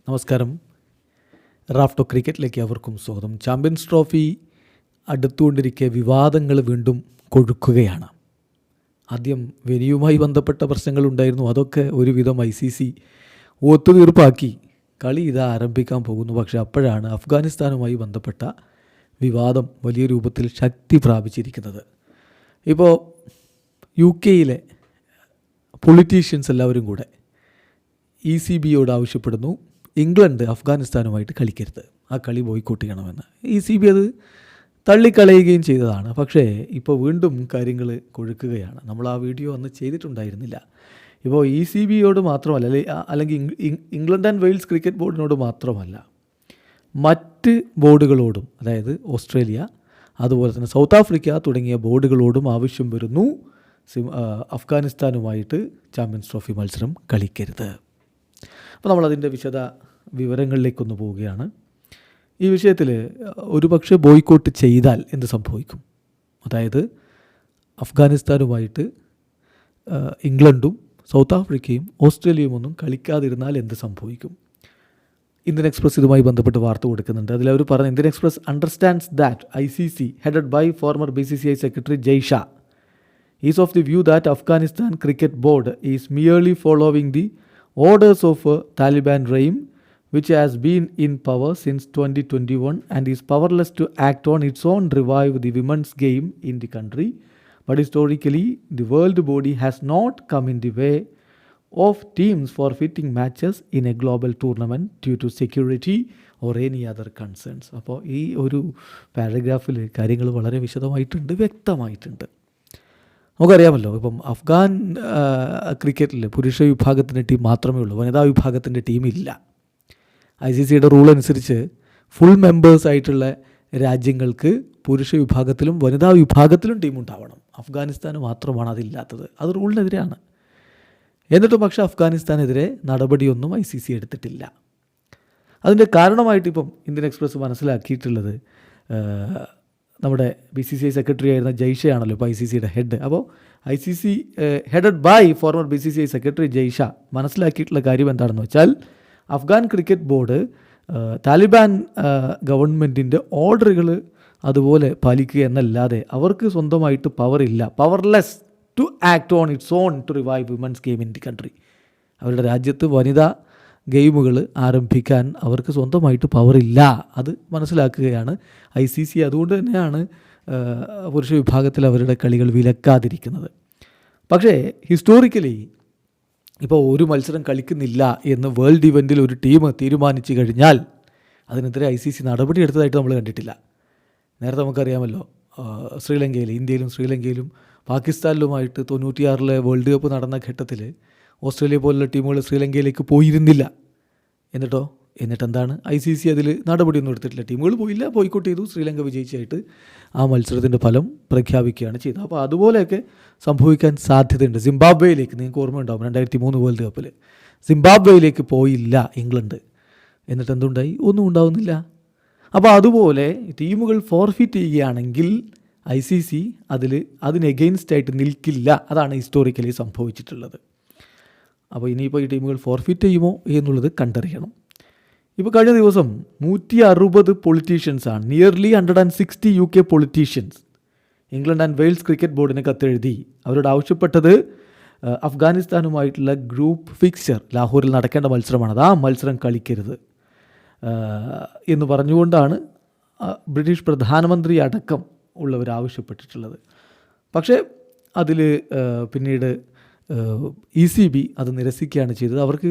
നമസ്കാരം. റാഫ്റ്റോ ക്രിക്കറ്റിലേക്ക് അവർക്കും സ്വാഗതം. ചാമ്പ്യൻസ് ട്രോഫി അടുത്തുകൊണ്ടിരിക്കെ വിവാദങ്ങൾ വീണ്ടും കൊഴുക്കുകയാണ്. ആദ്യം വെന്യൂവുമായി ബന്ധപ്പെട്ട പ്രശ്നങ്ങളുണ്ടായിരുന്നു. അതൊക്കെ ഒരുവിധം ICC ഒത്തുതീർപ്പാക്കി കളി ഇതാ ആരംഭിക്കാൻ പോകുന്നു. പക്ഷേ അപ്പോഴാണ് അഫ്ഗാനിസ്ഥാനുമായി ബന്ധപ്പെട്ട വിവാദം വലിയ രൂപത്തിൽ ശക്തി പ്രാപിച്ചിരിക്കുന്നത്. ഇപ്പോൾ UK പൊളിറ്റീഷ്യൻസ് എല്ലാവരും കൂടെ ECBയോട് ആവശ്യപ്പെടുന്നു, ഇംഗ്ലണ്ട് അഫ്ഗാനിസ്ഥാനുമായിട്ട് കളിക്കരുത്, ആ കളി ബോയ്ക്കോട്ട് ചെയ്യണമെന്ന്. ECB അത് തള്ളിക്കളയുകയും ചെയ്തതാണ്. പക്ഷേ ഇപ്പോൾ വീണ്ടും കാര്യങ്ങൾ കൊഴുക്കുകയാണ്. നമ്മൾ ആ വീഡിയോ അന്ന് ചെയ്തിട്ടുണ്ടായിരുന്നില്ല. ഇപ്പോൾ ECBയോട് മാത്രമല്ല, അല്ലെങ്കിൽ ഇംഗ്ലണ്ട് ആൻഡ് വെയിൽസ് ക്രിക്കറ്റ് ബോർഡിനോട് മാത്രമല്ല, മറ്റ് ബോർഡുകളോടും, അതായത് ഓസ്ട്രേലിയ, അതുപോലെ തന്നെ സൗത്ത് ആഫ്രിക്ക തുടങ്ങിയ ബോർഡുകളോടും ആവശ്യം വരുന്നു, അഫ്ഗാനിസ്ഥാനുമായിട്ട് ചാമ്പ്യൻസ് ട്രോഫി മത്സരം കളിക്കരുത്. അപ്പോൾ നമ്മളതിൻ്റെ വിശദ വിവരങ്ങളിലേക്കൊന്ന് പോവുകയാണ്. ഈ വിഷയത്തിൽ ഒരുപക്ഷെ ബോയ്ക്കോട്ട് ചെയ്താൽ എന്ത് സംഭവിക്കും? അതായത് അഫ്ഗാനിസ്ഥാനുമായിട്ട് ഇംഗ്ലണ്ടും സൗത്ത് ആഫ്രിക്കയും ഓസ്ട്രേലിയയും ഒന്നും കളിക്കാതിരുന്നാൽ എന്ത് സംഭവിക്കും? ഇന്ത്യൻ എക്സ്പ്രസ് ഇതുമായി ബന്ധപ്പെട്ട് വാർത്ത കൊടുക്കുന്നുണ്ട്. അതിലവർ പറഞ്ഞു, Indian express understands that ICC headed by former BCCI secretary Jay Shah is of the view that Afghanistan Cricket Board is merely following the orders of Taliban regime, which has been in power since 2021 and is powerless to act on its own revive the women's game in the country. But historically, the world body has not come in the way of teams forfeiting matches in a global tournament due to security or any other concerns. അപ്പോൾ ഈ ഒരു പാരഗ്രാഫിൽ കാര്യങ്ങൾ വളരെ വിശദമായിട്ടുണ്ട്, വ്യക്തമായിട്ടുണ്ട്. നമുക്കറിയാമല്ലോ, ഇപ്പം അഫ്ഗാൻ ക്രിക്കറ്റിൽ പുരുഷ വിഭാഗത്തിൻ്റെ ടീം മാത്രമേ ഉള്ളൂ, വനിതാ വിഭാഗത്തിൻ്റെ ടീമില്ല. ICCയുടെ റൂൾ അനുസരിച്ച് ഫുൾ മെമ്പേഴ്സ് ആയിട്ടുള്ള രാജ്യങ്ങൾക്ക് പുരുഷ വിഭാഗത്തിലും വനിതാ വിഭാഗത്തിലും ടീം ഉണ്ടാവണം. അഫ്ഗാനിസ്ഥാന് മാത്രമാണ് അതില്ലാത്തത്. അത് റൂളിനെതിരെയാണ്. എന്നിട്ടും പക്ഷേ അഫ്ഗാനിസ്ഥാനെതിരെ നടപടിയൊന്നും ICC എടുത്തിട്ടില്ല. അതിൻ്റെ കാരണമായിട്ട് ഇപ്പം ഇന്ത്യൻ എക്സ്പ്രസ് മനസ്സിലാക്കിയിട്ടുള്ളത്, നമ്മുടെ BCCI സെക്രട്ടറി ആയിരുന്ന ജയ്ഷ ആണല്ലോ ഇപ്പോൾ ICCയുടെ ഹെഡ്. അപ്പോൾ ICC headed by former BCCI secretary Jay Shah മനസ്സിലാക്കിയിട്ടുള്ള കാര്യം എന്താണെന്ന് വെച്ചാൽ, അഫ്ഗാൻ ക്രിക്കറ്റ് ബോർഡ് താലിബാൻ ഗവൺമെൻറ്റിൻ്റെ ഓർഡറുകൾ അതുപോലെ പാലിക്കുക എന്നല്ലാതെ അവർക്ക് സ്വന്തമായിട്ട് പവറില്ല, powerless to act on its own to revive women's game in the country. അവരുടെ രാജ്യത്ത് വനിതാ ഗെയിമുകൾ ആരംഭിക്കാൻ അവർക്ക് സ്വന്തമായിട്ട് പവറില്ല. അത് മനസ്സിലാക്കുകയാണ് ICC. അതുകൊണ്ട് തന്നെയാണ് പുരുഷ വിഭാഗത്തിൽ അവരുടെ കളികൾ വിലക്കാതിരിക്കുന്നത്. പക്ഷേ ഹിസ്റ്റോറിക്കലി ഇപ്പോൾ ഒരു മത്സരം കളിക്കുന്നില്ല എന്ന് വേൾഡ് ഇവൻറ്റിൽ ഒരു ടീം തീരുമാനിച്ചു കഴിഞ്ഞാൽ അതിനെതിരെ ICC നടപടി എടുത്തതായിട്ട് നമ്മൾ കണ്ടിട്ടില്ല. നേരത്തെ നമുക്കറിയാമല്ലോ, ഇന്ത്യയിലും ശ്രീലങ്കയിലും പാകിസ്ഥാനിലുമായിട്ട് 96 വേൾഡ് കപ്പ് നടന്ന ഘട്ടത്തിൽ ഓസ്ട്രേലിയ പോലുള്ള ടീമുകൾ ശ്രീലങ്കയിലേക്ക് പോയിരുന്നില്ല. എന്നിട്ടെന്താണ്, ICC അതിൽ നടപടിയൊന്നും എടുത്തിട്ടില്ല. ടീമുകൾ പോയില്ല, ബോയ്ക്കോട്ട് ചെയ്തു. ശ്രീലങ്ക വിജയിച്ചായിട്ട് ആ മത്സരത്തിൻ്റെ ഫലം പ്രഖ്യാപിക്കുകയാണ് ചെയ്തത്. അപ്പോൾ അതുപോലെയൊക്കെ സംഭവിക്കാൻ സാധ്യതയുണ്ട്. സിംബാബ്വേയിലേക്ക്, നിങ്ങൾക്ക് ഓർമ്മയുണ്ടാകും, 2003 വേൾഡ് കപ്പിൽ സിംബാബ്വേയിലേക്ക് പോയില്ല ഇംഗ്ലണ്ട്. എന്നിട്ട് എന്തുണ്ടായി? ഒന്നും ഉണ്ടാവുന്നില്ല. അപ്പോൾ അതുപോലെ ടീമുകൾ ഫോർഫിറ്റ് ചെയ്യുകയാണെങ്കിൽ ICC അതിന് എഗെയിൻസ്റ്റായിട്ട് നിൽക്കില്ല. അതാണ് ഹിസ്റ്റോറിക്കലി സംഭവിച്ചിട്ടുള്ളത്. അപ്പോൾ ഇനിയിപ്പോൾ ഈ ടീമുകൾ ഫോർഫിറ്റ് ചെയ്യുമോ എന്നുള്ളത് കണ്ടറിയണം. ഇപ്പോൾ കഴിഞ്ഞ ദിവസം 160 പൊളിറ്റീഷ്യൻസാണ്, nearly 160 UK politicians England and Wales cricket ബോർഡിന് കത്തെഴുതി. അവരോട് ആവശ്യപ്പെട്ടത് അഫ്ഗാനിസ്ഥാനുമായിട്ടുള്ള ഗ്രൂപ്പ് ഫിക്സ്ചർ, ലാഹോറിൽ നടക്കേണ്ട മത്സരമാണത്, ആ മത്സരം കളിക്കരുത് എന്ന് പറഞ്ഞുകൊണ്ടാണ് ബ്രിട്ടീഷ് പ്രധാനമന്ത്രി അടക്കം ഉള്ളവർ ആവശ്യപ്പെട്ടിട്ടുള്ളത്. പക്ഷേ അതിൽ പിന്നീട് ECB അത് നിരസിക്കുകയാണ് ചെയ്തത്. അവർക്ക്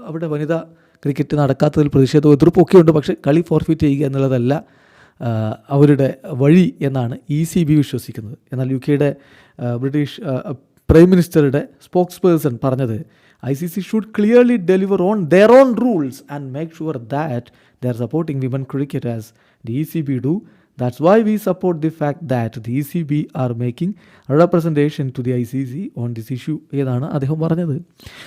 അവിടെ വനിതാ ക്രിക്കറ്റ് നടക്കാത്തതിൽ പ്രതിഷേധവും എതിർപ്പൊക്കെ ഉണ്ട്. പക്ഷേ കളി ഫോർഫിറ്റ് ചെയ്യുക എന്നുള്ളതല്ല അവരുടെ വഴി എന്നാണ് ECB വിശ്വസിക്കുന്നത്. എന്നാൽ UKയുടെ ബ്രിട്ടീഷ് പ്രൈം മിനിസ്റ്ററുടെ സ്പോക്സ് പേഴ്സൺ പറഞ്ഞത്, ICC should clearly deliver on their own rules and make sure that they are supporting women cricket as the ECB do. That's why we support the fact that the ECB are making representation to the ICC on this issue എന്നാണ് അദ്ദേഹം പറഞ്ഞത്.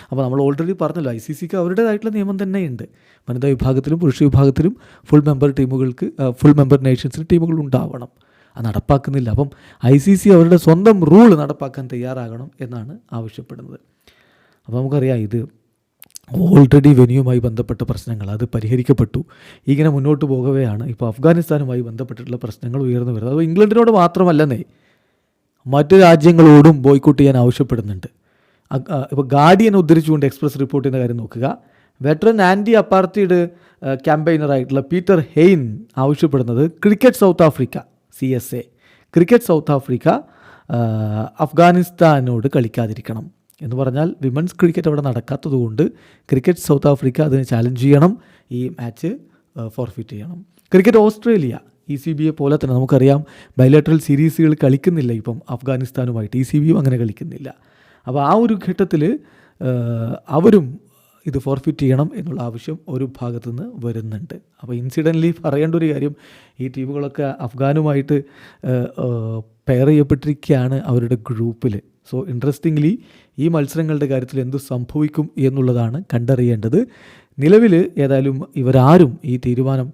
അപ്പോൾ നമ്മൾ already പറഞ്ഞല്ലോ, ICCക്ക് അവരുടേതായിട്ടുള്ള നിയമം തന്നെയുണ്ട്. വനിതാ വിഭാഗത്തിലും പുരുഷ വിഭാഗത്തിലും ഫുൾ മെമ്പർ നേഷൻസിന് ടീമുകൾ ഉണ്ടാവണം. അത് നടപ്പാക്കുന്നില്ല. അപ്പം ICC അവരുടെ സ്വന്തം റൂൾ നടപ്പാക്കാൻ തയ്യാറാകണം എന്നാണ് ആവശ്യപ്പെടുന്നത്. അപ്പോൾ നമുക്കറിയാം, ഇത് ഓൾറെഡി വെന്യൂവുമായി ബന്ധപ്പെട്ട പ്രശ്നങ്ങൾ അത് പരിഹരിക്കപ്പെട്ടു. ഇങ്ങനെ മുന്നോട്ട് പോകവെയാണ് ഇപ്പോൾ അഫ്ഗാനിസ്ഥാനുമായി ബന്ധപ്പെട്ടിട്ടുള്ള പ്രശ്നങ്ങൾ ഉയർന്നു വരുന്നത്. അത് ഇംഗ്ലണ്ടിനോട് മാത്രമല്ലെന്നേ, മറ്റ് രാജ്യങ്ങളോടും ബോയ്ക്കോട്ട് ചെയ്യാൻ ആവശ്യപ്പെടുന്നുണ്ട്. ഇപ്പോൾ ഗാർഡിയൻ ഉദ്ധരിച്ചുകൊണ്ട് എക്സ്പ്രസ് റിപ്പോർട്ട് ചെയ്യുന്ന കാര്യം നോക്കുക. വെറ്ററൻ ആൻറ്റി അപ്പാർത്തൈഡ് ക്യാമ്പയിനറായിട്ടുള്ള പീറ്റർ ഹെയ്ൻ ആവശ്യപ്പെടുന്നത് cricket South Africa CSA cricket South Africa അഫ്ഗാനിസ്ഥാനോട് കളിക്കാതിരിക്കണം എന്ന് പറഞ്ഞാൽ വിമൻസ് ക്രിക്കറ്റ് അവിടെ നടക്കാത്തതുകൊണ്ട് ക്രിക്കറ്റ് സൗത്ത് ആഫ്രിക്ക അതിന് ചാലഞ്ച് ചെയ്യണം, ഈ മാച്ച് ഫോർഫിറ്റ് ചെയ്യണം. ക്രിക്കറ്റ് ഓസ്ട്രേലിയ ECBയെ പോലെ തന്നെ നമുക്കറിയാം ബൈലാറ്ററൽ സീരീസുകൾ കളിക്കുന്നില്ല ഇപ്പം അഫ്ഗാനിസ്ഥാനുമായിട്ട്. ECBയും അങ്ങനെ കളിക്കുന്നില്ല. അപ്പോൾ ആ ഒരു ഘട്ടത്തിൽ അവരും ഇത് ഫോർഫിറ്റ് ചെയ്യണം എന്നുള്ള ആവശ്യം ഒരു ഭാഗത്തു നിന്ന് വരുന്നുണ്ട്. അപ്പോൾ ഇൻസിഡൻ്റലി പറയേണ്ട ഒരു കാര്യം, ഈ ടീമുകളൊക്കെ അഫ്ഗാനുമായിട്ട് പെയർ ചെയ്യപ്പെട്ടിരിക്കുകയാണ് അവരുടെ ഗ്രൂപ്പിൽ. സോ ഇൻട്രസ്റ്റിംഗ്ലി ഈ മത്സരങ്ങളുടെ കാര്യത്തിൽ എന്ത് സംഭവിക്കും എന്നുള്ളതാണ് കണ്ടറിയേണ്ടത്. നിലവിൽ ഏതായാലും ഇവരാരും ഈ തീരുമാനം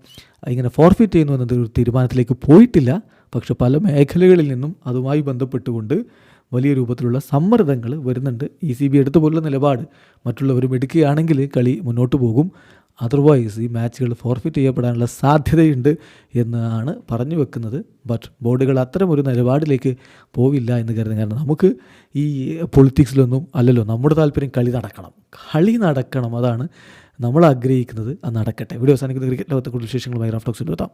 ഇങ്ങനെ ഫോർഫിറ്റ് ചെയ്യുന്നു എന്നൊരു തീരുമാനത്തിലേക്ക് പോയിട്ടില്ല. പക്ഷെ പല മേഖലകളിൽ നിന്നും അതുമായി ബന്ധപ്പെട്ടുകൊണ്ട് വലിയ രൂപത്തിലുള്ള സമ്മർദ്ദങ്ങൾ വരുന്നുണ്ട്. ECB എടുത്ത പോലുള്ള നിലപാട് മറ്റുള്ളവരും എടുക്കുകയാണെങ്കിൽ കളി മുന്നോട്ട് പോകും. അതർവൈസ് ഈ മാച്ചുകൾ ഫോർഫിറ്റ് ചെയ്യപ്പെടാനുള്ള സാധ്യതയുണ്ട് എന്നാണ് പറഞ്ഞു വെക്കുന്നത്. ബട്ട് ബോർഡുകൾ അത്തരം ഒരു നിലപാടിലേക്ക് പോവില്ല എന്ന് കരുതുന്നു. കാരണം നമുക്ക് ഈ പൊളിറ്റിക്സിലൊന്നും അല്ലല്ലോ, നമ്മുടെ താല്പര്യം കളി നടക്കണം, അതാണ് നമ്മൾ ആഗ്രഹിക്കുന്നത്. അത് നടക്കട്ടെ. വീഡിയോ അവസാനിക്കുന്ന ക്രിക്കറ്റ് ലോകത്തെ കൂടുതൽ വിശേഷങ്ങളുമായി റാഫ് ടോക്സിൽ എത്താം.